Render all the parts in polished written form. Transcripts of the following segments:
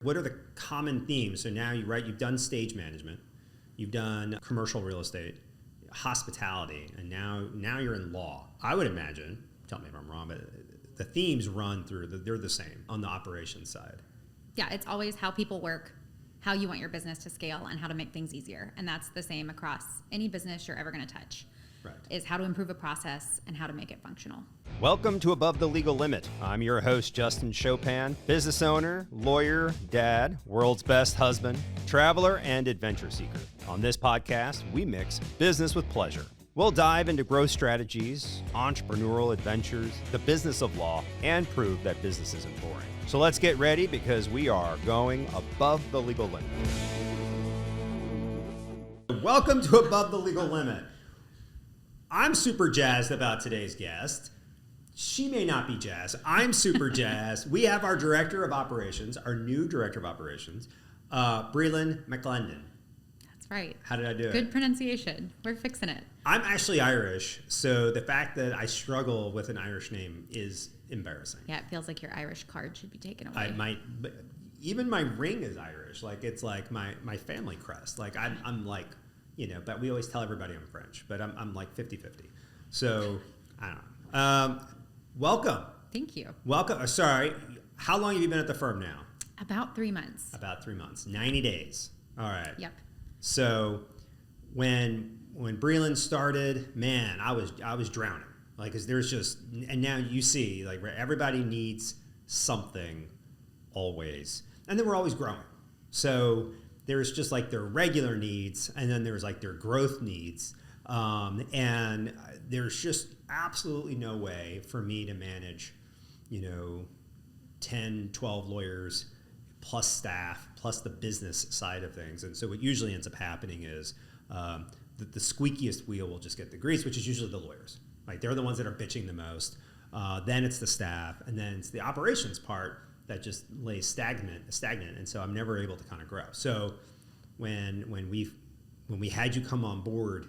What are the common themes? So now you've done stage management, you've done commercial real estate, hospitality, and now you're in law. I would imagine, tell me if I'm wrong, but the themes run through, they're the same on the operations side. Yeah, it's always how people work, how you want your business to scale, and how to make things easier. And that's the same across any business you're ever going to touch. Right. Is how to improve a process and how to make it functional. Welcome to Above the Legal Limit. I'm your host, Justin Chopin, business owner, lawyer, dad, world's best husband, traveler, and adventure seeker. On this podcast, we mix business with pleasure. We'll dive into growth strategies, entrepreneurial adventures, the business of law, and prove that business isn't boring. So let's get ready because we are going above the legal limit. Welcome to Above the Legal Limit. I'm super jazzed about today's guest. She may not be jazzed. I'm super jazzed. We have our director of operations, our new director of operations, Brielyn McLendon. That's right. How did I do it? Good pronunciation. We're fixing it. I'm actually Irish, so the fact that I struggle with an Irish name is embarrassing. Yeah, it feels like your Irish card should be taken away. I might, but even my ring is Irish. Like it's like my family crest. Like I'm like, you know, but we always tell everybody I'm French, but I'm like 50-50. So I don't know. Welcome. Thank you. Welcome. Sorry. How long have you been at the firm now? About 3 months. About 3 months. 90 days. All right. Yep. So when Brielyn started, man, I was drowning. Like, 'cause there's just, and now you see, like, everybody needs something always. And then we're always growing. So there's just like their regular needs, and then there's like their growth needs. And there's just absolutely no way for me to manage, 10, 12 lawyers plus staff, plus the business side of things. And so what usually ends up happening is the squeakiest wheel will just get the grease, which is usually the lawyers. Like they're the ones that are bitching the most. Then it's the staff, and then it's the operations part that just lays stagnant. And so I'm never able to kind of grow. So when we had you come on board,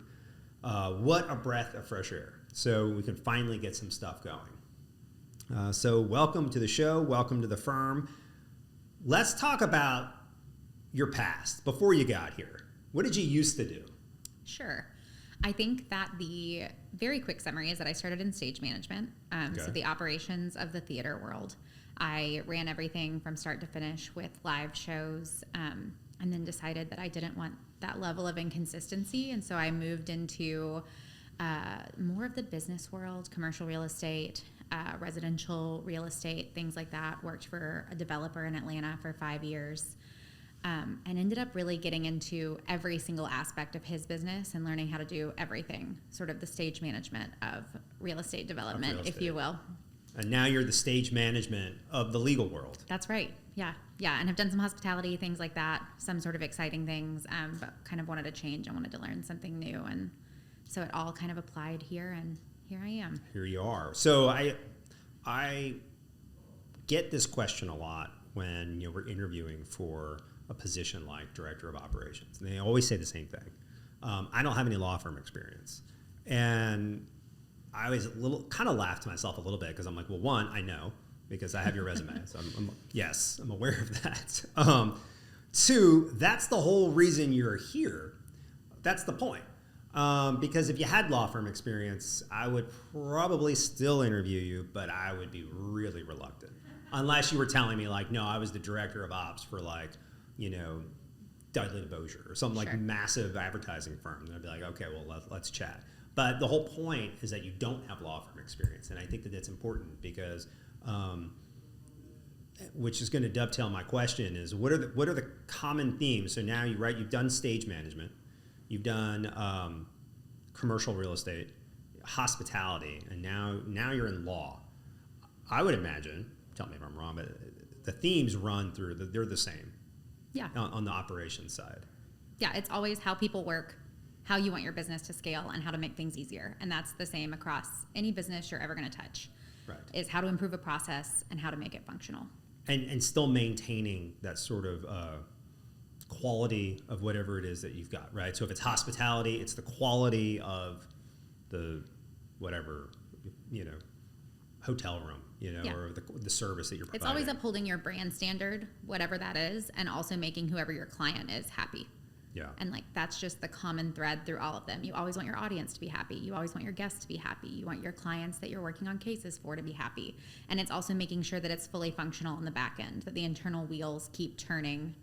what a breath of fresh air. So we can finally get some stuff going. So welcome to the show. Welcome to the firm. Let's talk about your past before you got here. What did you used to do? Sure. I think that the very quick summary is that I started in stage management, so the operations of the theater world. I ran everything from start to finish with live shows, and then decided that I didn't want that level of inconsistency, and so I moved into more of the business world, commercial real estate, residential real estate, things like that. Worked for a developer in Atlanta for 5 years. And ended up really getting into every single aspect of his business and learning how to do everything, sort of the stage management of real estate development, if you will. And now you're the stage management of the legal world. That's right. Yeah. And have done some hospitality, things like that, some sort of exciting things, but kind of wanted to change. I wanted to learn something new. And so it all kind of applied here, and here I am. Here you are. So I get this question a lot when we're interviewing for a position like director of operations. And they always say the same thing. I don't have any law firm experience. And I always kind of laugh to myself a little bit because I'm like, well, one, I know because I have your resume. So I'm aware of that. Two, that's the whole reason you're here. That's the point. Because if you had law firm experience, I would probably still interview you, but I would be really reluctant. Unless you were telling me like, no, I was the director of ops for like, Dudley Bossier or some like massive advertising firm. And I'd be like, okay, well, let's chat. But the whole point is that you don't have law firm experience. And I think that that's important because, which is going to dovetail my question is what are the common themes? So now you've done stage management, you've done commercial real estate, hospitality, and now you're in law. I would imagine, tell me if I'm wrong, but the themes run through, they're the same. Yeah. On the operations side. Yeah, it's always how people work, how you want your business to scale, and how to make things easier. And that's the same across any business you're ever going to touch. Right. Is how to improve a process and how to make it functional. And still maintaining that sort of quality of whatever it is that you've got, right? So if it's hospitality, it's the quality of the whatever, hotel room. or the service that you're providing. It's always upholding your brand standard, whatever that is, and also making whoever your client is happy. Yeah. And like that's just the common thread through all of them. You always want your audience to be happy. You always want your guests to be happy. You want your clients that you're working on cases for to be happy. And it's also making sure that it's fully functional on the back end, that the internal wheels keep turning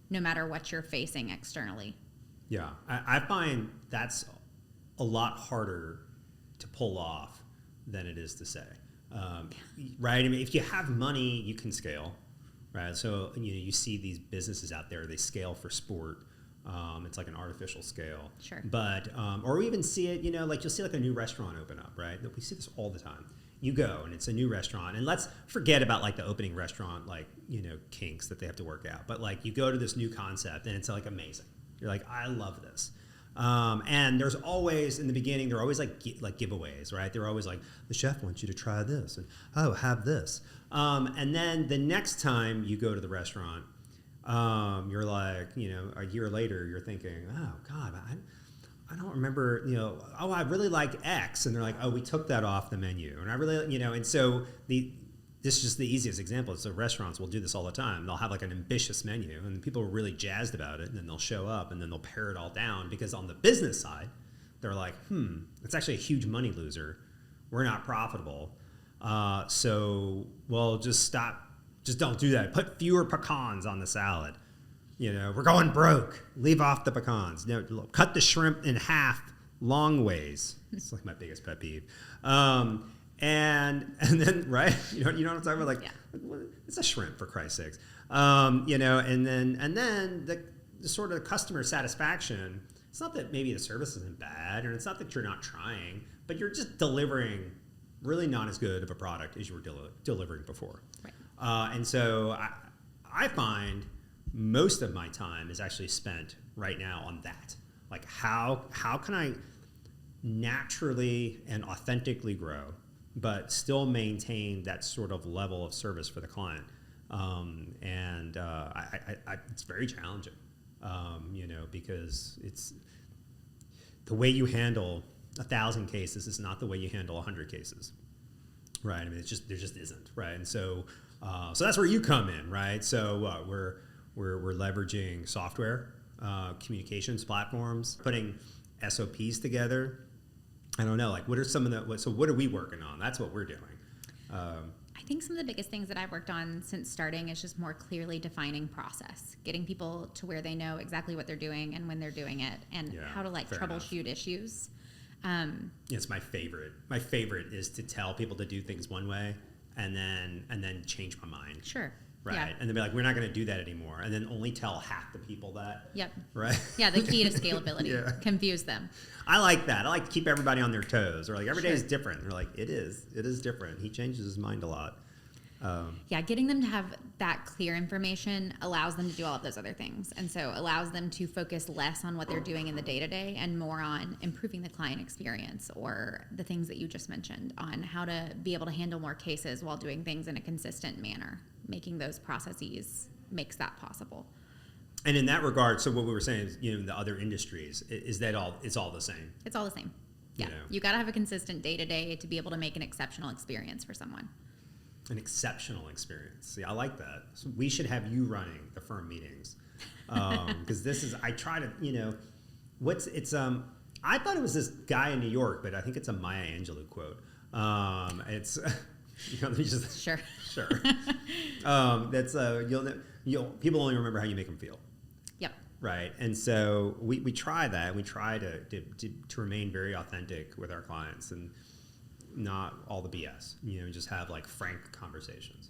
no matter what you're facing externally. Yeah. I find that's a lot harder to pull off than it is to say. Right? I mean, if you have money, you can scale, right? So, you see these businesses out there, they scale for sport. It's like an artificial scale. Sure. But, or we even see it, like you'll see like a new restaurant open up, right? We see this all the time. You go and it's a new restaurant, and let's forget about like the opening restaurant, like, kinks that they have to work out. But like you go to this new concept and it's like amazing. You're like, I love this. And there's always, in the beginning, there are always like giveaways, right? They're always like, the chef wants you to try this, and have this. And then the next time you go to the restaurant, you're like, a year later, you're thinking, oh God, I don't remember, I really like X. And they're like, oh, we took that off the menu. And I really, and so this is just the easiest example. So restaurants will do this all the time. They'll have like an ambitious menu and people are really jazzed about it. And then they'll show up and then they'll pare it all down because on the business side, they're like, it's actually a huge money loser. We're not profitable. So, well, just stop. Just don't do that. Put fewer pecans on the salad. We're going broke. Leave off the pecans. Cut the shrimp in half long ways. It's like my biggest pet peeve. And then, right? You know what I'm talking about? Like, it's a shrimp, for Christ's sakes. And then the sort of customer satisfaction. It's not that maybe the service isn't bad, and it's not that you're not trying, but you're just delivering really not as good of a product as you were delivering before. Right. And so I find most of my time is actually spent right now on that. Like, how can I naturally and authentically grow, but still maintain that sort of level of service for the client? It's very challenging, because it's the way you handle 1,000 cases is not the way you handle 100 cases, right? I mean, there just isn't, right? And so that's where you come in, right? So we're leveraging software, communications platforms, putting SOPs together. I don't know, like what are some of the, so what are we working on? That's what we're doing. I think some of the biggest things that I've worked on since starting is just more clearly defining process, getting people to where they know exactly what they're doing and when they're doing it, and how to troubleshoot issues. It's my favorite. My favorite is to tell people to do things one way and then change my mind. Sure. Right. Yeah. And they'll be like, we're not going to do that anymore. And then only tell half the people that. Yep. Right. Yeah. The key to scalability. Confuse them. I like that. I like to keep everybody on their toes. Or like every day is different. They're like, it is different. He changes his mind a lot. Getting them to have that clear information allows them to do all of those other things. And so allows them to focus less on what they're doing in the day-to-day and more on improving the client experience, or the things that you just mentioned on how to be able to handle more cases while doing things in a consistent manner. Making those processes makes that possible. And in that regard, so what we were saying is, in the other industries, is that it's all the same? It's all the same. Yeah. You got to have a consistent day-to-day to be able to make an exceptional experience for someone. An exceptional experience. See, I like that. So we should have you running the firm meetings, because this is. I try to, I thought it was this guy in New York, but I think it's a Maya Angelou quote. It's, let me just sure. That's you'll people only remember how you make them feel. Yep. Right, and so we try that. We try to remain very authentic with our clients and not all the BS, just have like frank conversations,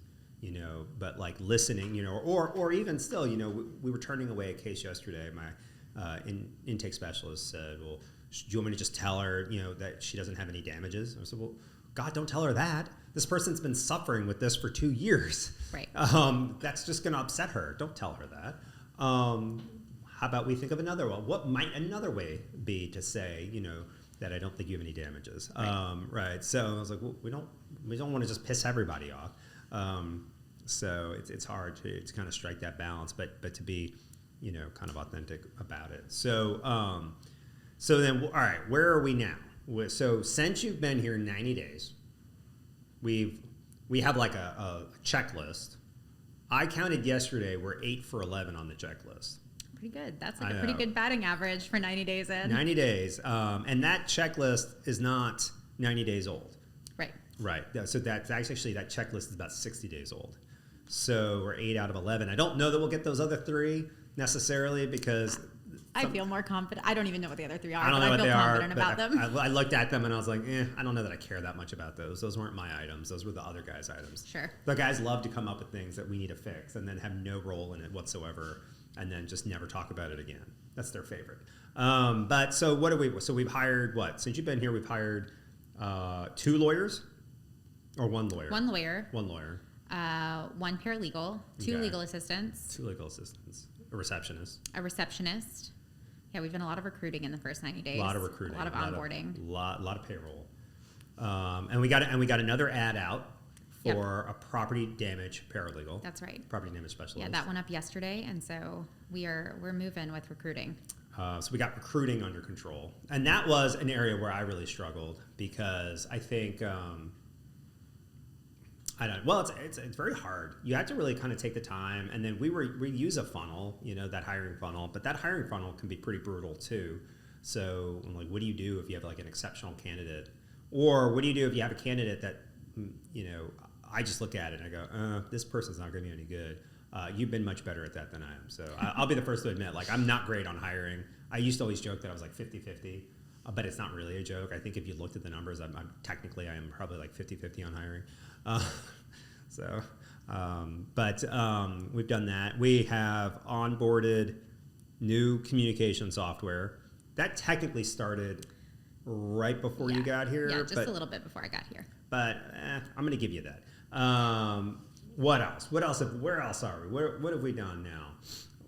but like listening, or even still, we were turning away a case yesterday. My intake specialist said, well, do you want me to just tell her, that she doesn't have any damages? I said, well, God, don't tell her that. This person's been suffering with this for 2 years. Right. That's just going to upset her. Don't tell her that. How about we think of another one? What might another way be to say, that I don't think you have any damages. Right. So I was like, well, we don't want to just piss everybody off. So it's hard to kind of strike that balance, but to be, kind of authentic about it. So then, all right, where are we now? So since you've been here 90 days, we've we have like a checklist. I counted yesterday, we're 8 for 11 on the checklist. Pretty good. That's like a pretty good batting average for 90 days in. 90 days. And that checklist is not 90 days old. Right. So that's actually, that checklist is about 60 days old. So we're 8 out of 11. I don't know that we'll get those other 3 necessarily because I feel more confident. I don't even know what the other 3 are, I don't know but I what feel they confident are, about them. I looked at them and I was like, I don't know that I care that much about those. Those weren't my items. Those were the other guys' items. Sure. The guys love to come up with things that we need to fix and then have no role in it whatsoever and then just never talk about it again. That's their favorite. But so what do we? So we've hired what? Since you've been here, we've hired 2 lawyers or 1 lawyer. 1 lawyer. 1 lawyer. 1 paralegal. 2 legal assistants. 2 legal assistants. A receptionist. A receptionist. Yeah, we've done a lot of recruiting in the first 90 days. A lot of recruiting. A lot of onboarding. A lot of payroll. And we got another ad out for a property damage paralegal. That's right. Property damage specialist. Yeah, that went up yesterday, and so we're moving with recruiting. So we got recruiting under control, and that was an area where I really struggled because I think I don't. Well, it's very hard. You have to really kind of take the time, and then we use a funnel, that hiring funnel, but that hiring funnel can be pretty brutal too. So I'm like, what do you do if you have like an exceptional candidate, or what do you do if you have a candidate that I just look at it and I go, this person's not going to be any good. You've been much better at that than I am. So I'll be the first to admit, like, I'm not great on hiring. I used to always joke that I was like 50-50, but it's not really a joke. I think if you looked at the numbers, I am probably like 50-50 on hiring. We've done that. We have onboarded new communication software. That technically started right before you got here. Yeah, just a little bit before I got here. But I'm going to give you that. What else? Where else are we? What have we done now?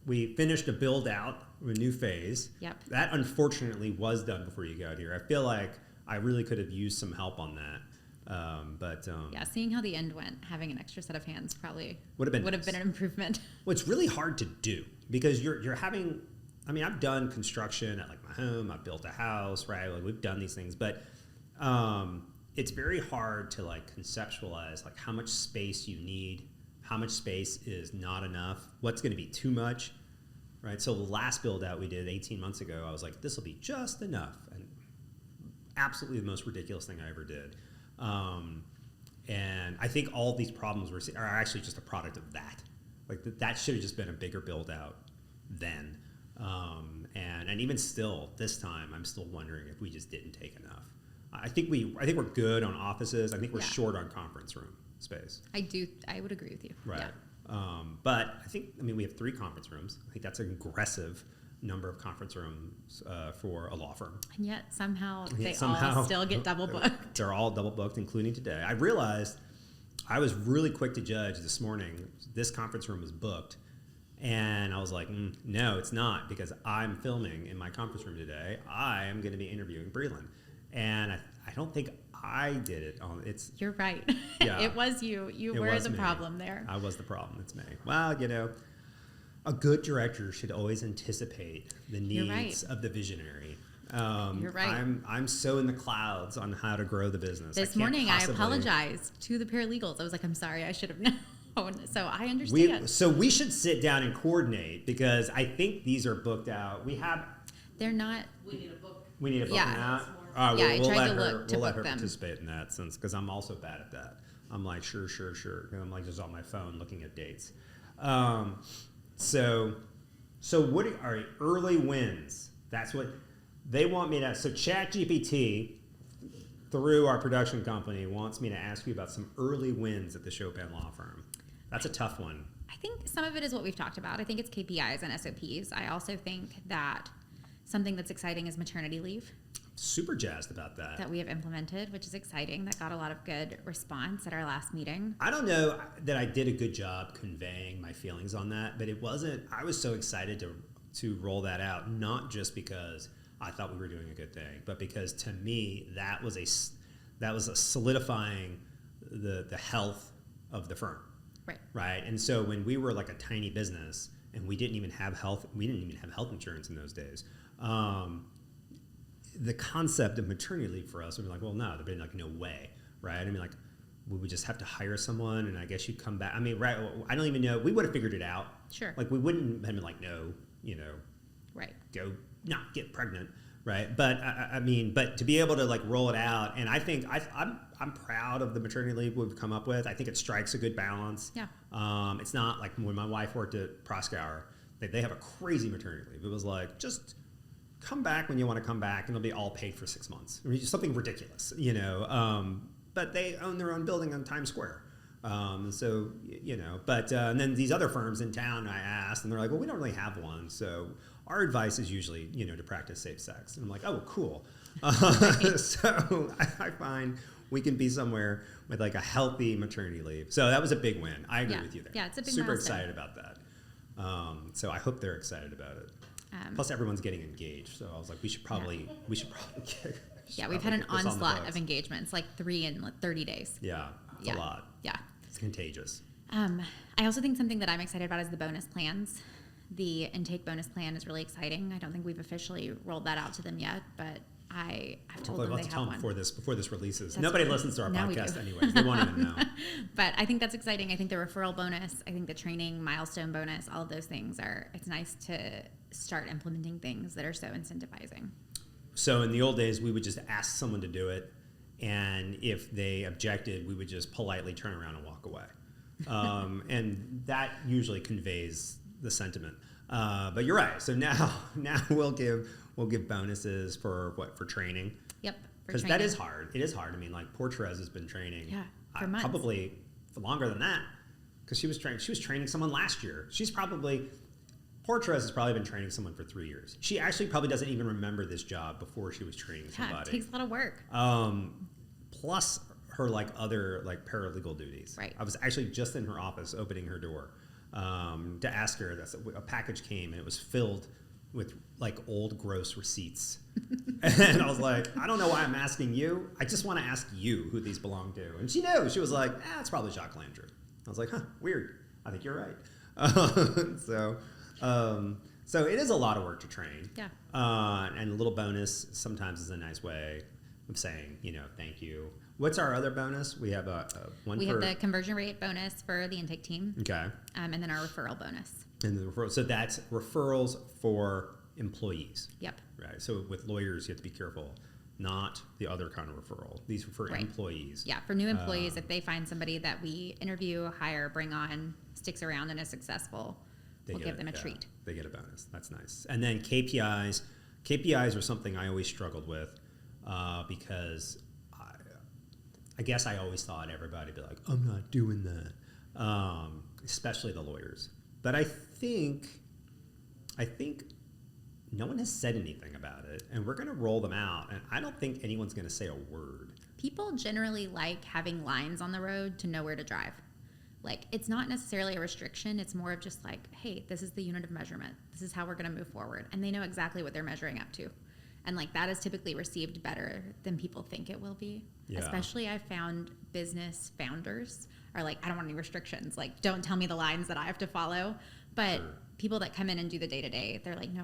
We finished a build out, a new phase. Yep. That unfortunately was done before you got here. I feel like I really could have used some help on that. Seeing how the end went, having an extra set of hands probably would have been an improvement. Well, it's really hard to do because you're having. I mean, I've done construction at like my home. I've built a house, right? Like we've done these things, but it's very hard to like conceptualize like how much space you need, how much space is not enough, what's going to be too much, right? So the last build out we did 18 months ago, I was like, this will be just enough, and absolutely the most ridiculous thing I ever did. And I think all these problems are actually just a product of that. Like that should have just been a bigger build out then. And even still, this time, I'm still wondering if we just didn't take enough. I think we're good on offices. I think we're short on conference room space. I would agree with you. Right. Yeah. But we have 3 conference rooms. I think that's an aggressive number of conference rooms for a law firm. And yet somehow they all still get double booked. They're all double booked, including today. I realized I was really quick to judge this morning. This conference room was booked. And I was like, no, it's not, because I'm filming in my conference room today. I am going to be interviewing Brielyn. And I don't think I did it. You're right. Yeah, it was you. You were the problem there. I was the problem. It's me. Well, a good director should always anticipate the needs of the visionary. You're right. I'm so in the clouds on how to grow the business. This morning, I apologized to the paralegals. I was like, I'm sorry, I should have known. So I understand. So we should sit down and coordinate, because I think these are booked out. They're not. We need a book. We need a book now. I tried to look We'll let her them. participate in that sense, because I'm also bad at that. I'm like, sure. And I'm like just on my phone looking at dates. So what are early wins? That's what they want me to. So ChatGPT, through our production company, wants me to ask you about some early wins at the Chopin Law Firm. That's a tough one. I think some of it is what we've talked about. I think it's KPIs and SOPs. I also think that something that's exciting is maternity leave. Super jazzed about that. That we have implemented, which is exciting. That got a lot of good response at our last meeting. I don't know that I did a good job conveying my feelings on that, but I was so excited to roll that out, not just because I thought we were doing a good thing, but because to me that was a solidifying the health of the firm. Right. And so when we were like a tiny business and we didn't even have health insurance in those days. The concept of maternity leave for us, we were like, well, no, there'd be like no way, right? I mean, like we would just have to hire someone, and I guess you'd come back. I mean, right? I don't even know. We would have figured it out. Sure. Like we wouldn't have been like, no, right. go not get pregnant, right? But I mean, but to be able to like roll it out, and I think I'm proud of the maternity leave we've come up with. I think it strikes a good balance. Yeah. It's not like when my wife worked at Proskauer, they have a crazy maternity leave. It was like, just come back when you want to come back, and it'll be all paid for 6 months. I mean, just something ridiculous, but they own their own building on Times Square. So, but and then these other firms in town, I asked, and they're like, well, we don't really have one. So our advice is usually, to practice safe sex. And I'm like, oh, cool. So I find we can be somewhere with like a healthy maternity leave. So that was a big win. I agree with you there. Yeah, it's a big Super milestone. excited about that. So I hope they're excited about it. Plus everyone's getting engaged. So I was like, we should probably get. Yeah, we've had an onslaught of engagements, like 3 in 30 days. Yeah, it's a lot. Yeah. It's contagious. I also think something that I'm excited about is the bonus plans. The intake bonus plan is really exciting. I don't think we've officially rolled that out to them yet, but I've told them they have one. Before this releases. That's Nobody right. listens to our Now we podcast do. anyways. They won't even know. But I think that's exciting. I think the referral bonus, I think the training milestone bonus, all of those things it's nice to start implementing things that are so incentivizing. So in the old days, we would just ask someone to do it, and if they objected, we would just politely turn around and walk away. And that usually conveys the sentiment. But you're right. So now we'll give bonuses for training. Yep. Because that is hard. It is hard. I mean, like poor Therese has been training. Yeah, for months. Probably for longer than that. Because she was training someone last year. Poor Therese has probably been training someone for 3 years. She actually probably doesn't even remember this job before she was training somebody. Yeah, it takes a lot of work. Plus her like other like paralegal duties. Right. I was actually just in her office opening her door to ask her. A package came and it was filled with like old gross receipts. And I was like, I don't know why I'm asking you. I just want to ask you who these belong to. And she knew. She was like, it's probably Jacques Landry. I was like, weird. I think you're right. So it is a lot of work to train. Yeah. And a little bonus sometimes is a nice way of saying, thank you. What's our other bonus? We have one. We have the conversion rate bonus for the intake team. Okay. And then our referral bonus. And the referral. So that's referrals for employees. Yep. Right. So with lawyers, you have to be careful. Not the other kind of referral. These are for employees. Yeah, for new employees, if they find somebody that we interview, hire, bring on, sticks around, and is successful, we'll give them a treat. They get a bonus. That's nice. And then KPIs. KPIs are something I always struggled with because I guess I always thought everybody would be like, I'm not doing that, especially the lawyers. But I think no one has said anything about it, and we're going to roll them out, and I don't think anyone's going to say a word. People generally like having lines on the road to know where to drive. Like, it's not necessarily a restriction. It's more of just like, hey, this is the unit of measurement. This is how we're going to move forward. And they know exactly what they're measuring up to. And like that is typically received better than people think it will be. Yeah. Especially I found business founders are like, I don't want any restrictions. Like, don't tell me the lines that I have to follow. But people that come in and do the day-to-day, they're like, no,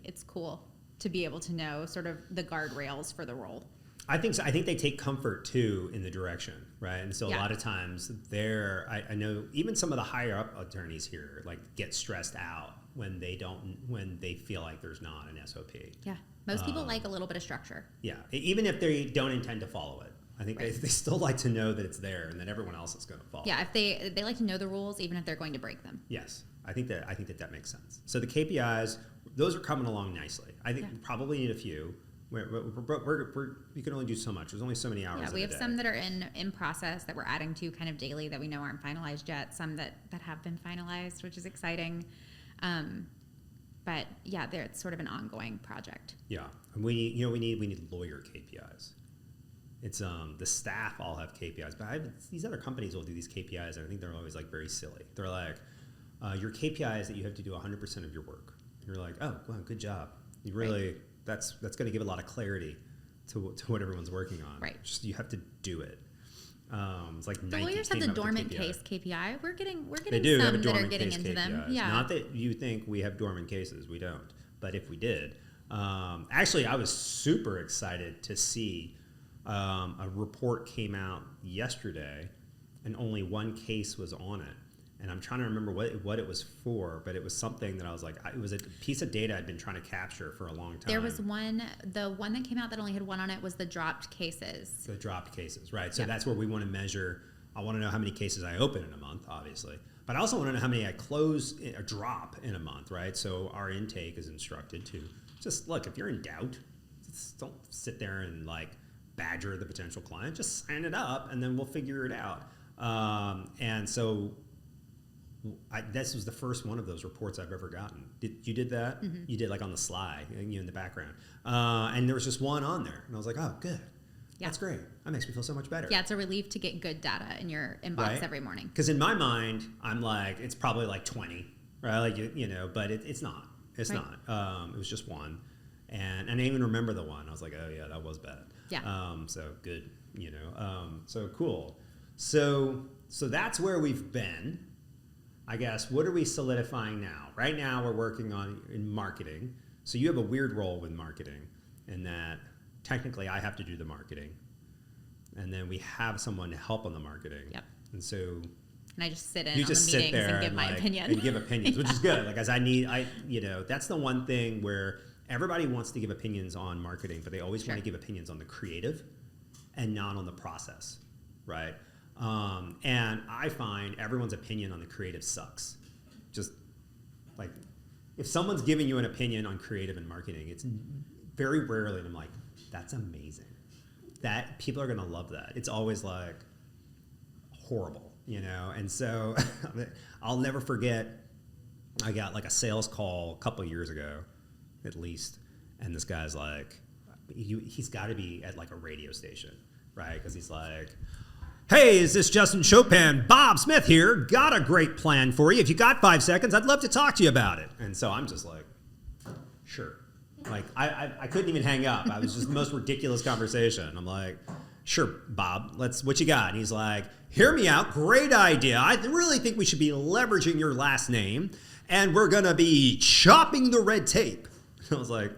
it's cool to be able to know sort of the guardrails for the role. I think so. I think they take comfort too in the direction, right? And so a lot of times I know even some of the higher up attorneys here like get stressed out when they feel like there's not an SOP. Yeah. Most people like a little bit of structure. Yeah. Even if they don't intend to follow it. I think they still like to know that it's there and that everyone else is going to follow. Yeah, if they like to know the rules even if they're going to break them. Yes. I think that makes sense. So the KPIs, those are coming along nicely. I think we probably need a few. You can only do so much. There's only so many hours. Yeah, we have some that are in process that we're adding to kind of daily that we know aren't finalized yet. Some that have been finalized, which is exciting. But yeah, it's sort of an ongoing project. Yeah, and we need lawyer KPIs. It's the staff all have KPIs, but these other companies will do these KPIs, and I think they're always like very silly. They're like, your KPI is that you have to do 100% of your work. And you're like, oh, wow, good job. You really. That's going to give a lot of clarity to what everyone's working on. Right. Just you have to do it. It's like the lawyers have the dormant case KPI. We're getting they do some have a that dormant are getting case into KPIs. them. Yeah. Not that you think we have dormant cases. We don't. But if we did, actually, I was super excited to see a report came out yesterday and only one case was on it. And I'm trying to remember what it was for, but it was something that I was like, it was a piece of data I'd been trying to capture for a long time. There was the one that came out that only had one on it was the dropped cases. The dropped cases, right? So that's where we want to measure. I want to know how many cases I open in a month, obviously. But I also want to know how many I close or drop in a month, right? So our intake is instructed to just look, if you're in doubt, just don't sit there and like badger the potential client. Just sign it up and then we'll figure it out. And so this was the first one of those reports I've ever gotten. You did that? Mm-hmm. You did like on the sly, in the background. And there was just one on there. And I was like, oh, good. Yeah. That's great. That makes me feel so much better. Yeah, it's a relief to get good data in your inbox every morning. Because in my mind, I'm like, it's probably like 20, right? Like, but it's not. It's not. It was just one. And I didn't even remember the one. I was like, oh, yeah, that was bad. Yeah. So good, so cool. So that's where we've been. I guess, what are we solidifying now? Right now, we're working in marketing. So you have a weird role with marketing in that technically I have to do the marketing. And then we have someone to help on the marketing. Yep. And so and I just sit in on the meetings and give my opinion. And give opinions, which is good. Like, as that's the one thing where everybody wants to give opinions on marketing, but they always want to give opinions on the creative and not on the process, right? And I find everyone's opinion on the creative sucks. Just like, if someone's giving you an opinion on creative and marketing, it's very rarely, and I'm like, that's amazing. That people are going to love that. It's always like horrible, And so I'll never forget, I got like a sales call a couple of years ago, at least. And this guy's like, he's got to be at like a radio station, right? Because he's like, hey, is this Justin Chopin? Bob Smith here. Got a great plan for you. If you got 5 seconds, I'd love to talk to you about it. And so I'm just like, sure. Like, I couldn't even hang up. I was just the most ridiculous conversation. I'm like, sure, Bob, what you got? And he's like, hear me out. Great idea. I really think we should be leveraging your last name, and we're going to be chopping the red tape. I was like,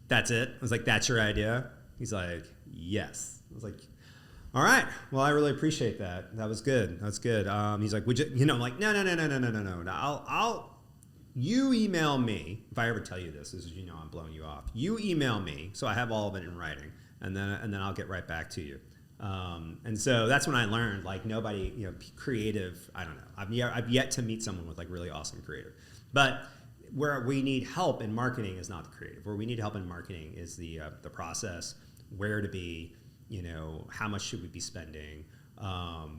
that's it? I was like, that's your idea? He's like, yes. I was like, all right. Well, I really appreciate that. That was good. That's good. He's like, would you? I'm like, no. You email me if I ever tell you this. As I'm blowing you off. You email me so I have all of it in writing, and then I'll get right back to you. And so that's when I learned, like, nobody, creative. I don't know. I've yet to meet someone with like really awesome creative, but where we need help in marketing is not the creative. Where we need help in marketing is the process, where to be. How much should we be spending?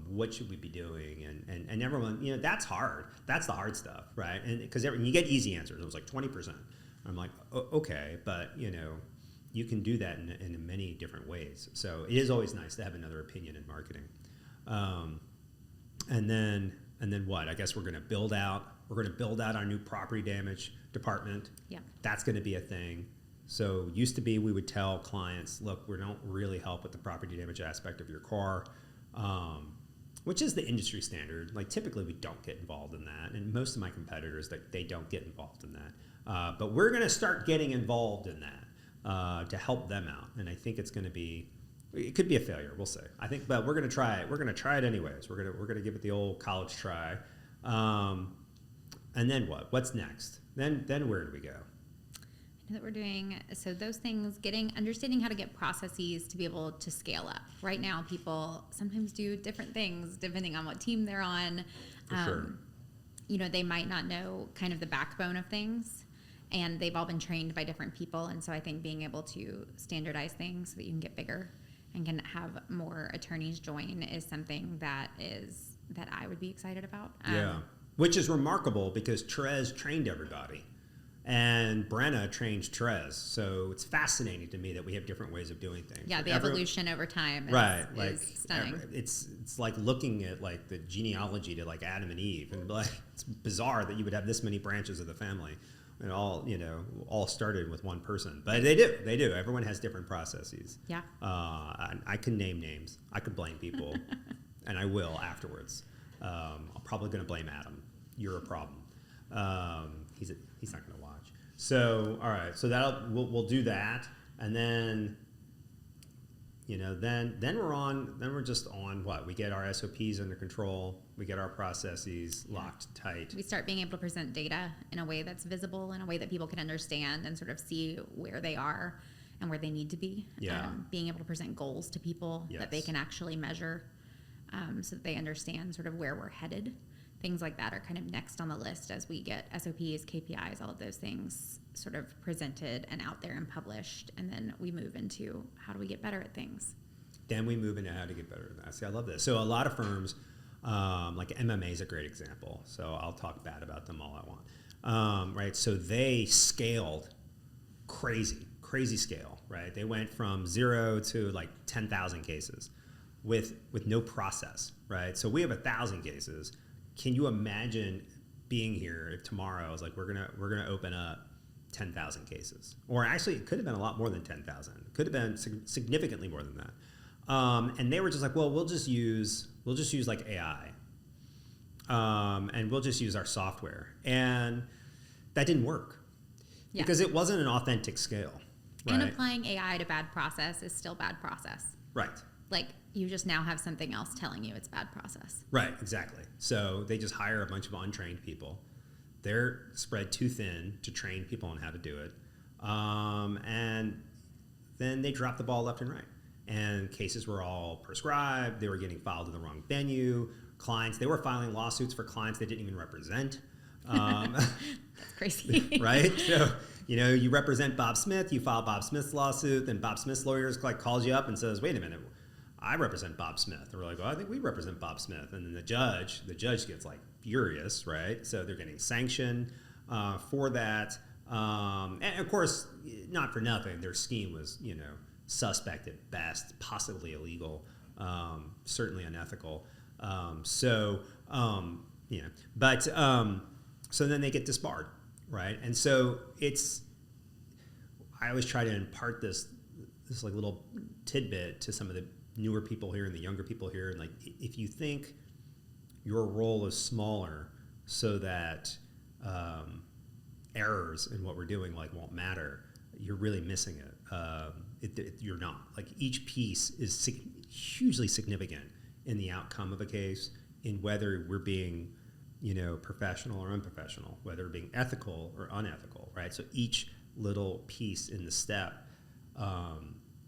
What should we be doing? And everyone, that's hard. That's the hard stuff, right? And because you get easy answers. It was like 20%. I'm like, okay, but you can do that in many different ways. So it is always nice to have another opinion in marketing. And then what? I guess we're going to build out our new property damage department. Yeah, that's going to be a thing. So used to be we would tell clients, look, we don't really help with the property damage aspect of your car, which is the industry standard. Like, typically we don't get involved in that, and most of my competitors, they don't get involved in that. But we're going to start getting involved in that to help them out, and I think it could be a failure. We'll see. I think, but we're going to try it. We're going to try it anyways. We're going to give it the old college try, and then what? What's next? Then where do we go? That we're doing, so those things, understanding how to get processes to be able to scale up. Right now, people sometimes do different things depending on what team they're on. For sure. They might not know kind of the backbone of things, and they've all been trained by different people. And so I think being able to standardize things so that you can get bigger and can have more attorneys join is something that I would be excited about. Yeah, which is remarkable because Trez trained everybody. And Brenna trains Trez, so it's fascinating to me that we have different ways of doing things. Yeah, the evolution over time is stunning. It's like looking at like the genealogy to like Adam and Eve, and like it's bizarre that you would have this many branches of the family, and all started with one person. But they do. Everyone has different processes. Yeah. I can name names. I could blame people, and I will afterwards. I'm probably going to blame Adam. You're a problem. He's not going to watch. So all right. So we'll do that, and then then we're just on what? We get our SOPs under control, we get our processes locked tight. We start being able to present data in a way that's visible, in a way that people can understand and sort of see where they are and where they need to be. Yeah. Being able to present goals to people that they can actually measure, so that they understand sort of where we're headed. Things like that are kind of next on the list as we get SOPs, KPIs, all of those things sort of presented and out there and published. And then we move into how do we get better at things? Then we move into how to get better at that. See, I love this. So a lot of firms, like MMA is a great example. So I'll talk bad about them all I want. Right. So they scaled crazy scale, right? They went from 0 to like 10,000 cases with no process, right? So we have 1,000 cases. Can you imagine being here if tomorrow I was like, we're gonna open up 10,000 cases? Or actually, it could have been a lot more than 10,000. It could have been significantly more than that. And they were just like, well, we'll just use like AI, and we'll just use our software. And that didn't work because it wasn't an authentic scale. Right? And applying AI to bad process is still bad process. Right. Like, you just now have something else telling you it's bad process. Right, exactly. So they just hire a bunch of untrained people. They're spread too thin to train people on how to do it. And then they drop the ball left and right. And cases were all prescribed. They were getting filed in the wrong venue. Clients, they were filing lawsuits for clients they didn't even represent. That's crazy. Right? So, you represent Bob Smith, you file Bob Smith's lawsuit, then Bob Smith's lawyers calls you up and says, wait a minute, I represent Bob Smith. And we're like, well, I think we represent Bob Smith. And then the judge gets like furious, right? So they're getting sanctioned for that. And of course, not for nothing, their scheme was, suspect at best, possibly illegal, certainly unethical. So then they get disbarred, right? And so I always try to impart this like little tidbit to some of the newer people here and the younger people here. And like, if you think your role is smaller so that errors in what we're doing won't matter, you're really missing it. You're not. Like, each piece is hugely significant in the outcome of a case, in whether we're being, professional or unprofessional, whether we're being ethical or unethical, right? So each little piece in the step,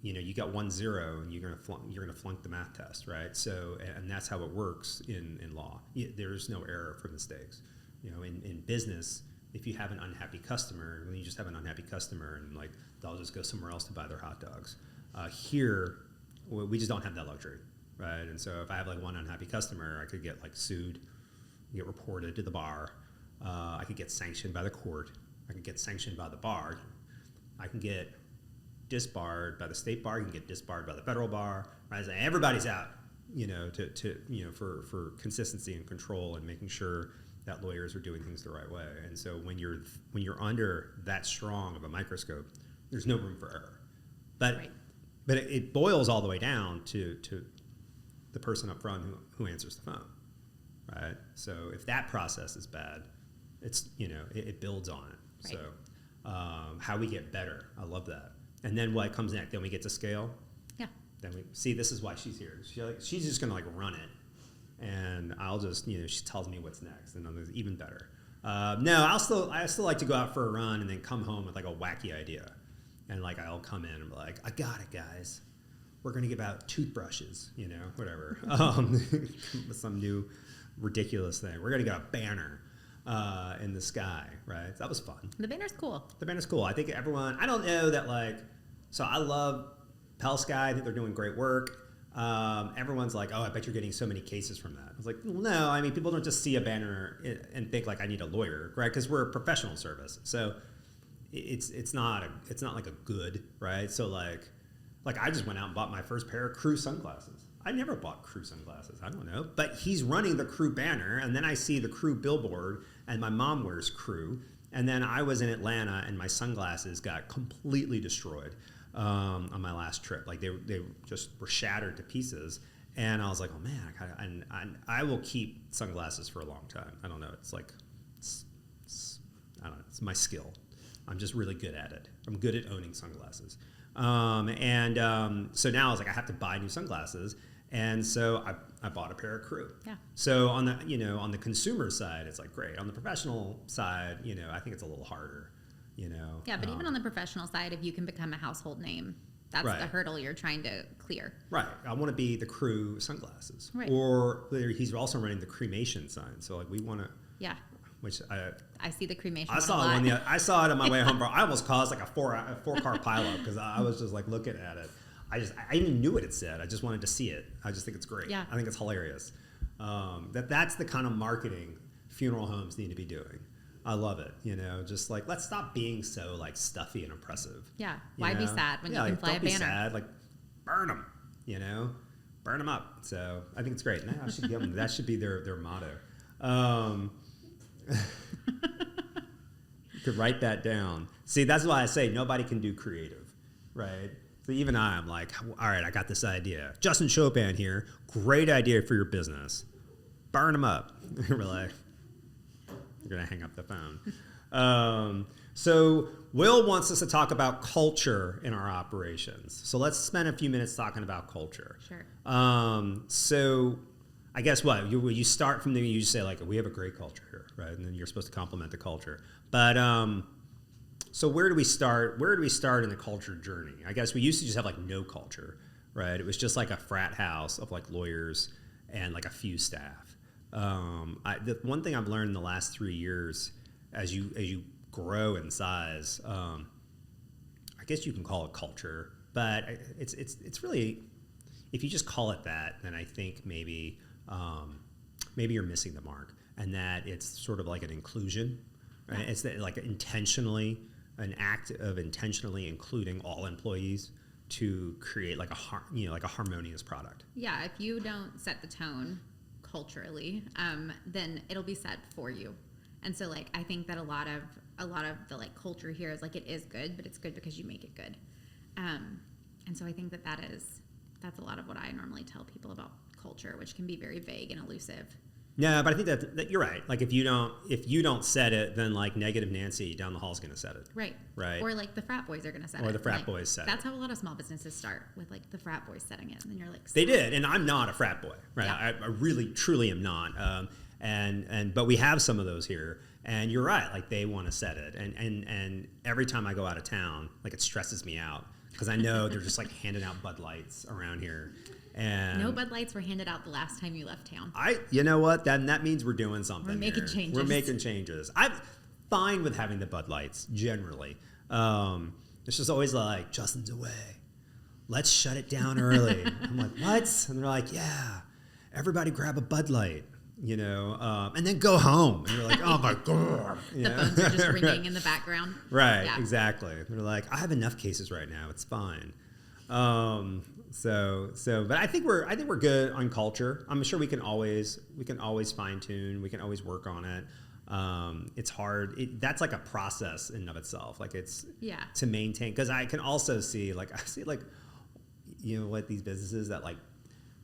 you got 1 0 and you're gonna flunk the math test, right? So, and that's how it works in law. There's no error for mistakes. In business, if you have an unhappy customer, then you just have an unhappy customer, and like, they'll just go somewhere else to buy their hot dogs. Here, we just don't have that luxury, right? And so if I have like one unhappy customer, I could get like sued, get reported to the bar. I could get sanctioned by the court. I could get sanctioned by the bar. I can get disbarred by the state bar. You can get disbarred by the federal bar. Right? So everybody's out, for consistency and control and making sure that lawyers are doing things the right way. And so when you're under that strong of a microscope, there's no room for error. But it boils all the way down to the person up front who answers the phone, right? So if that process is bad, it's it builds on it. Right. So how we get better, I love that. And then what comes next? Then we get to scale. Yeah. Then we see, this is why she's here. She's just gonna run it, and I'll just she tells me what's next, and then there's even better. I still like to go out for a run and then come home with like a wacky idea, and like I'll come in and be like, I got it, guys. We're gonna give out toothbrushes, whatever, some new ridiculous thing. We're gonna get a banner in the sky, right? That was fun. The banner's cool. The banner's cool. I think everyone, I don't know that so I love Pell Sky. I think they're doing great work. Everyone's like, oh, I bet you're getting so many cases from that. I was like, well, no, I mean, people don't just see a banner and think like I need a lawyer, right? Because we're a professional service. So it's not like a good, right? So like I just went out and bought my first pair of Crew sunglasses. I never bought Crew sunglasses. I don't know. But he's running the Crew banner, and then I see the Crew billboard, and my mom wears Crew. And then I was in Atlanta, and my sunglasses got completely destroyed on my last trip. Like, they just were shattered to pieces. And I was like, oh, man, I will keep sunglasses for a long time. I don't know. It's like, I don't know. It's my skill. I'm just really good at it. I'm good at owning sunglasses. So now I was like, I have to buy new sunglasses. And so I bought a pair of Crew. Yeah. So on the consumer side, it's like great. On the professional side, I think it's a little harder, Yeah, but even on the professional side, if you can become a household name, that's right. the hurdle you're trying to clear. Right. I want to be the Crew sunglasses. Right. Or he's also running the cremation sign. So like we want to. Yeah. Which I see the cremation. I saw it I saw it on my way home, bro. I almost caused like a four-car pileup because I was just like looking at it. I even knew what it said. I just wanted to see it. I just think it's great. Yeah. I think it's hilarious. That's the kind of marketing funeral homes need to be doing. I love it. Just like let's stop being so like stuffy and oppressive. Yeah. Why be sad when you can fly don't a banner? Be sad. Like burn them. Burn them up. So I think it's great. And I should give them. That should be their motto. You could write that down. See, that's why I say nobody can do creative, right? So even I'm like, all right, I got this idea. Justin Chopin here. Great idea for your business. Burn them up. We're like, you're going to hang up the phone. So Will wants us to talk about culture in our operations. So let's spend a few minutes talking about culture. Sure. So I guess what? You start from there, you just say like, we have a great culture here, right? And then you're supposed to complement the culture. But so where do we start? Where do we start in the culture journey? I guess we used to just have like no culture, right? It was just like a frat house of like lawyers and like a few staff. The one thing I've learned in the last 3 years, as you grow in size, I guess you can call it culture, but it's really, if you just call it that, then I think maybe you're missing the mark, and that it's sort of like an inclusion, right? It's like an act of intentionally including all employees to create like a harmonious product. Yeah, if you don't set the tone culturally, then it'll be set for you. And so like I think that a lot of the like culture here is like it is good, but it's good because you make it good. And so I think that's a lot of what I normally tell people about culture, which can be very vague and elusive. Yeah, but I think that you're right. Like if you don't set it, then like negative Nancy down the hall is going to set it. Right. Right. Or like the frat boys are going to set it. Or the frat boys set it. That's how a lot of small businesses start, with like the frat boys setting it, and then you're like, they did, and I'm not a frat boy, right? Yeah. I really truly am not. But we have some of those here, and you're right. Like they want to set it, and every time I go out of town, like it stresses me out because I know they're just like handing out Bud Lights around here. And no Bud Lights were handed out the last time you left town. You know what? That means we're doing something. We're making changes. We're making changes. I'm fine with having the Bud Lights generally. It's just always like, Justin's away. Let's shut it down early. I'm like, what? And they're like, yeah, everybody grab a Bud Light, and then go home. And you're like, oh my God. The phones are just ringing in the background. Right, yeah. Exactly. They're like, I have enough cases right now. It's fine. But I think we're good on culture. I'm sure we can always fine tune. We can always work on it. It's hard. That's like a process in and of itself. Like it's to maintain, because I can also see like what these businesses that like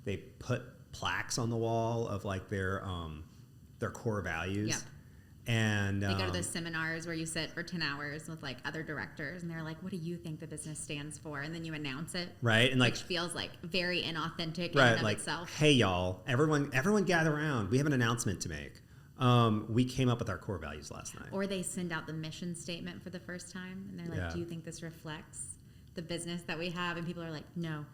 they put plaques on the wall of like their core values. Yep. And they go to those seminars where you sit for 10 hours with like other directors, and they're like, what do you think the business stands for? And then you announce it. Right. And like, which feels like very inauthentic right, in and of like, itself. Hey y'all, everyone gather around. We have an announcement to make. We came up with our core values last night. Or they send out the mission statement for the first time, and they're like, do you think this reflects the business that we have? And people are like, no.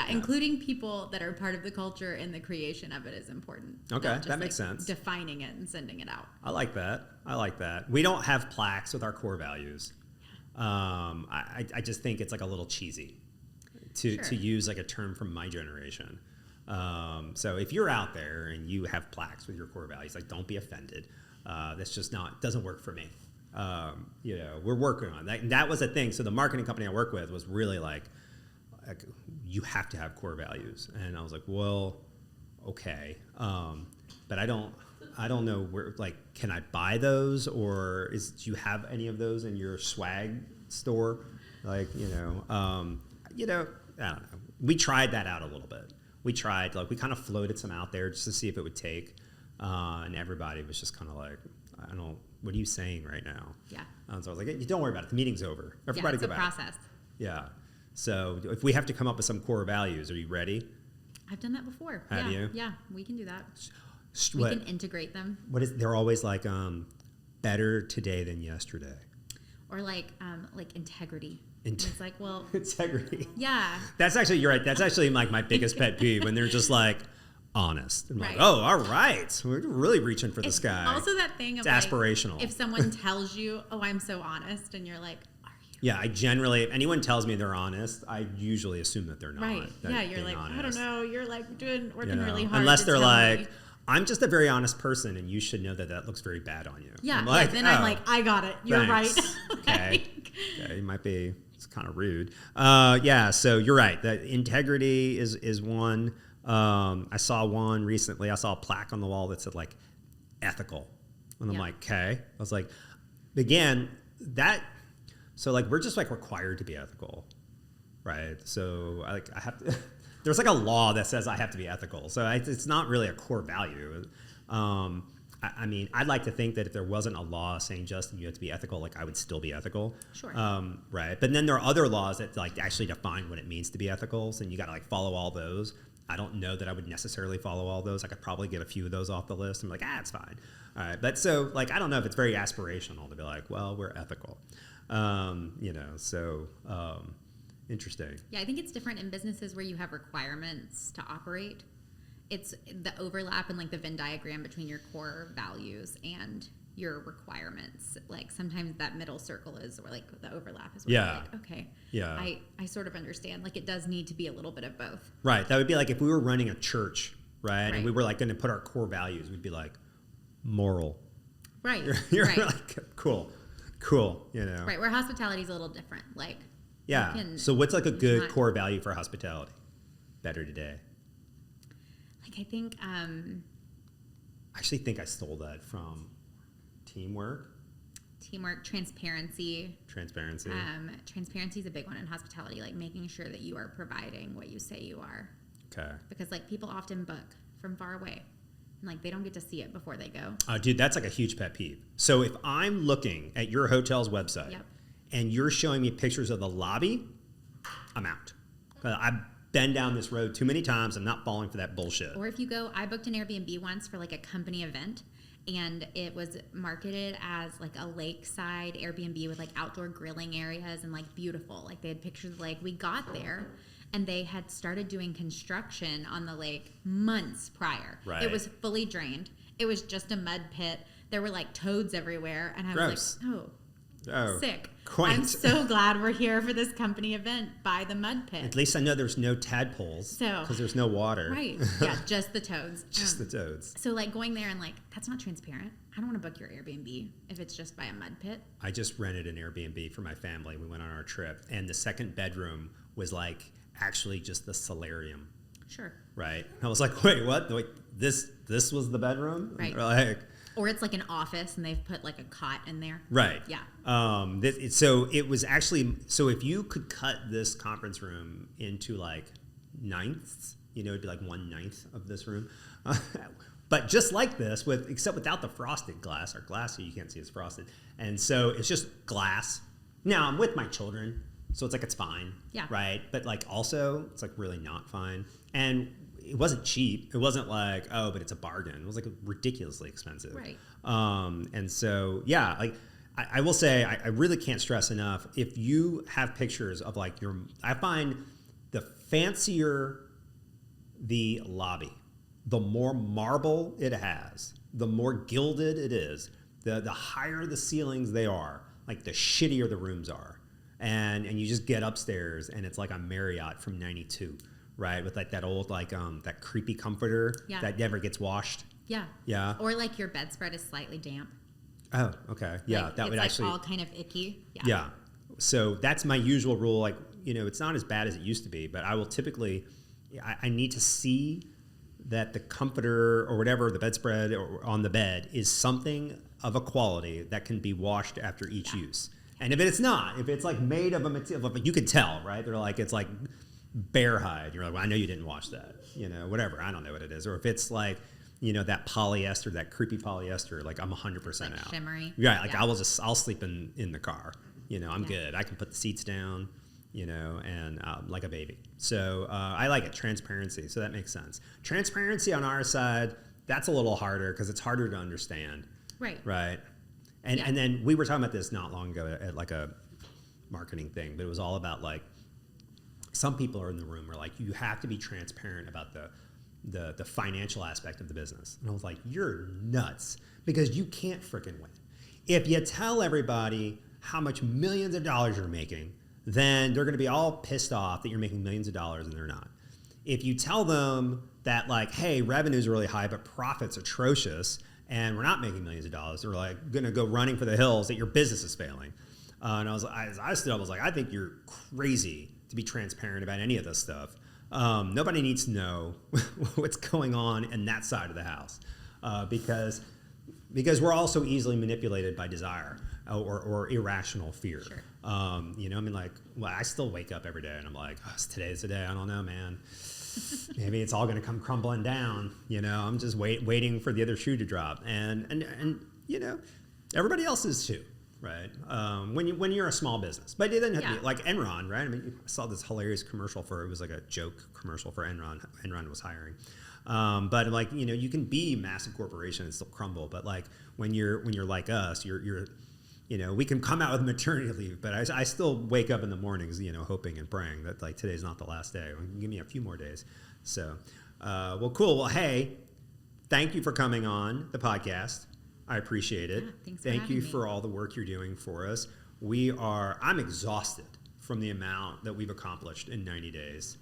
Including people that are part of the culture and the creation of it is important. Okay, that makes sense. Defining it and sending it out. I like that. We don't have plaques with our core values. I just think it's like a little cheesy to use like a term from my generation. So if you're out there and you have plaques with your core values, like don't be offended. That's just doesn't work for me. We're working on that. And that was a thing. So the marketing company I work with was really like you have to have core values. And I was like, well, okay. But I don't know where, like, can I buy those, or do you have any of those in your swag store? Like, I don't know. We tried that out a little bit. We kind of floated some out there just to see if it would take. And everybody was just kind of like, what are you saying right now? Yeah. So I was like, hey, don't worry about it. The meeting's over. Everybody go back. It's a process. Yeah. So if we have to come up with some core values, are you ready? I've done that before. Have you? Yeah, we can do that. We can integrate them. They're always like, better today than yesterday. Or like integrity. It's like, well, integrity. Yeah. That's actually, you're right. That's actually like my biggest pet peeve when they're just like honest. I'm like, right. oh, all right. We're really reaching for the sky. Also that thing of it's aspirational. If someone tells you, oh, I'm so honest, and you're like, are you? Yeah, I generally, if anyone tells me they're honest, I usually assume that they're not. Right. Yeah, you're like, honest. I don't know. You're like working really hard. Unless they're like, me. I'm just a very honest person, and you should know that looks very bad on you. Yeah. I'm like, I'm like, I got it. You're thanks. right. Okay. Okay. You might be. It's kind of rude. Yeah. So you're right. That integrity is one. I saw one recently. I saw a plaque on the wall that said like ethical, and I'm like, okay. I was like, again, that. So like we're just like required to be ethical, right? So I have to. There's like a law that says I have to be ethical. So it's not really a core value. I mean, I'd like to think that if there wasn't a law saying, Justin, you have to be ethical, like I would still be ethical. Sure. Right. But then there are other laws that like actually define what it means to be ethical. So you got to like follow all those. I don't know that I would necessarily follow all those. I could probably get a few of those off the list. I'm like, it's fine. All right. But so like, I don't know if it's very aspirational to be like, well, we're ethical. Interesting. Yeah, I think it's different in businesses where you have requirements to operate. It's the overlap in like the Venn diagram between your core values and your requirements. Like sometimes that middle circle is, or like the overlap is where you're like, okay, I sort of understand. Like it does need to be a little bit of both. Right. That would be like if we were running a church, right? And we were like going to put our core values, we'd be like moral. Right. You're right. Like, cool. Right. Where hospitality is a little different. Like, so what's like a good core value for hospitality? Better today. Like I think I actually think I stole that from teamwork, transparency. Transparency is a big one in hospitality, like making sure that you are providing what you say you are. Okay. Because like people often book from far away and like they don't get to see it before they go. Dude, that's like a huge pet peeve. So if I'm looking at your hotel's website and you're showing me pictures of the lobby, I'm out. I've been down this road too many times. I'm not falling for that bullshit. Or if you go, I booked an Airbnb once for like a company event, and it was marketed as like a lakeside Airbnb with like outdoor grilling areas and like beautiful. Like they had pictures of the lake. We got there and they had started doing construction on the lake months prior. Right. It was fully drained. It was just a mud pit. There were like toads everywhere. And I was like, oh, sick. Quaint. I'm so glad we're here for this company event by the mud pit. At least I know there's no tadpoles because there's no water. Right. Yeah, just the toads. Just the toads. So like going there and like, that's not transparent. I don't want to book your Airbnb if it's just by a mud pit. I just rented an Airbnb for my family. We went on our trip, and the second bedroom was like actually just the solarium. Sure. Right. I was like, wait, what? Wait, this was the bedroom? Right. Like, or it's like an office and they've put like a cot in there. Right. Yeah. So it was actually, so if you could cut this conference room into like ninths, it'd be like 1/9 of this room. But just like this, except without the frosted glass. Our glass, you can't see, is frosted. And so it's just glass. Now I'm with my children, so it's like it's fine. Yeah. Right. But like also, it's like really not fine. And it wasn't cheap. It wasn't like, oh, but it's a bargain. It was like ridiculously expensive. Right. And so, yeah, like I will say, I really can't stress enough. If you have pictures of like I find the fancier the lobby, the more marble it has, the more gilded it is, the higher the ceilings they are, like the shittier the rooms are. And you just get upstairs and it's like a Marriott from 92. Right, with like that old that creepy comforter that never gets washed. Yeah. Yeah. Or like your bedspread is slightly damp. Oh, okay. Yeah, like, that would actually all kind of icky. Yeah. So that's my usual rule. Like it's not as bad as it used to be, but I will typically I need to see that the comforter or whatever, the bedspread or on the bed is something of a quality that can be washed after each use. And if it's not, if it's like made of a material, you can tell, right? They're like it's like bear hide. You're like, well, I know you didn't wash that, whatever. I don't know what it is. Or if it's like, that polyester, that creepy polyester, like I'm 100% out. Shimmery. Yeah, like I'll sleep in the car. I'm good. I can put the seats down, and like a baby. So I like it. Transparency. So that makes sense. Transparency on our side, that's a little harder because it's harder to understand. Right. Right. And then we were talking about this not long ago at like a marketing thing, but it was all about like some people are in the room are like, you have to be transparent about the financial aspect of the business. And I was like, you're nuts because you can't freaking win. If you tell everybody how much millions of dollars you're making, then they're going to be all pissed off that you're making millions of dollars and they're not. If you tell them that like, hey, revenues are really high, but profit's atrocious and we're not making millions of dollars, they're like going to go running for the hills that your business is failing. And I stood up, I was like, I think you're crazy to be transparent about any of this stuff. Nobody needs to know what's going on in that side of the house because we're also easily manipulated by desire or irrational fear. Sure. I still wake up every day and I'm like, today's the day. I don't know, man. Maybe it's all going to come crumbling down. I'm just waiting for the other shoe to drop. And everybody else is too. Right. When you're a small business, but it doesn't have to be like Enron, right? I mean, I saw this hilarious commercial it was like a joke commercial for Enron. Enron was hiring. But like, you can be a massive corporation and still crumble. But like when you're like us, you're we can come out with maternity leave, but I still wake up in the mornings, hoping and praying that like today's not the last day. Give me a few more days. So, well, cool. Well, hey, thank you for coming on the podcast. I appreciate it. Yeah, thanks Thank you me. for all the work you're doing for us. I'm exhausted from the amount that we've accomplished in 90 days.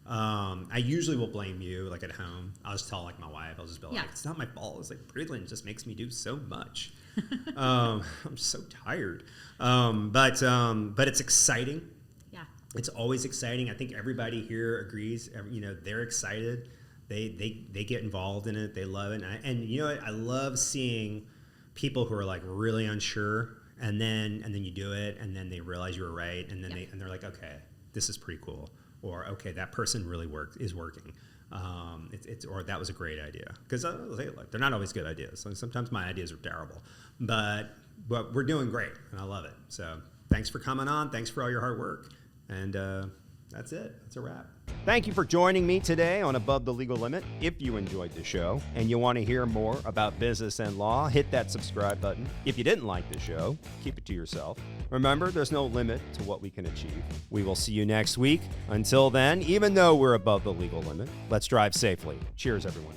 I usually will blame you, like at home. I'll just tell like my wife, I'll just be like, it's not my fault. It's like Brielyn just makes me do so much. I'm so tired. But it's exciting. Yeah. It's always exciting. I think everybody here agrees. They're excited. They get involved in it. They love it. And I love seeing people who are like really unsure, and then you do it, and then they realize you were right, and then they're like, okay, this is pretty cool, or okay, that person really is working. Or that was a great idea, because they're not always good ideas. So sometimes my ideas are terrible, but we're doing great, and I love it. So thanks for coming on. Thanks for all your hard work, and that's it. That's a wrap. Thank you for joining me today on Above the Legal Limit. If you enjoyed the show and you want to hear more about business and law, hit that subscribe button. If you didn't like the show, keep it to yourself. Remember, there's no limit to what we can achieve. We will see you next week. Until then, even though we're above the legal limit, let's drive safely. Cheers, everyone.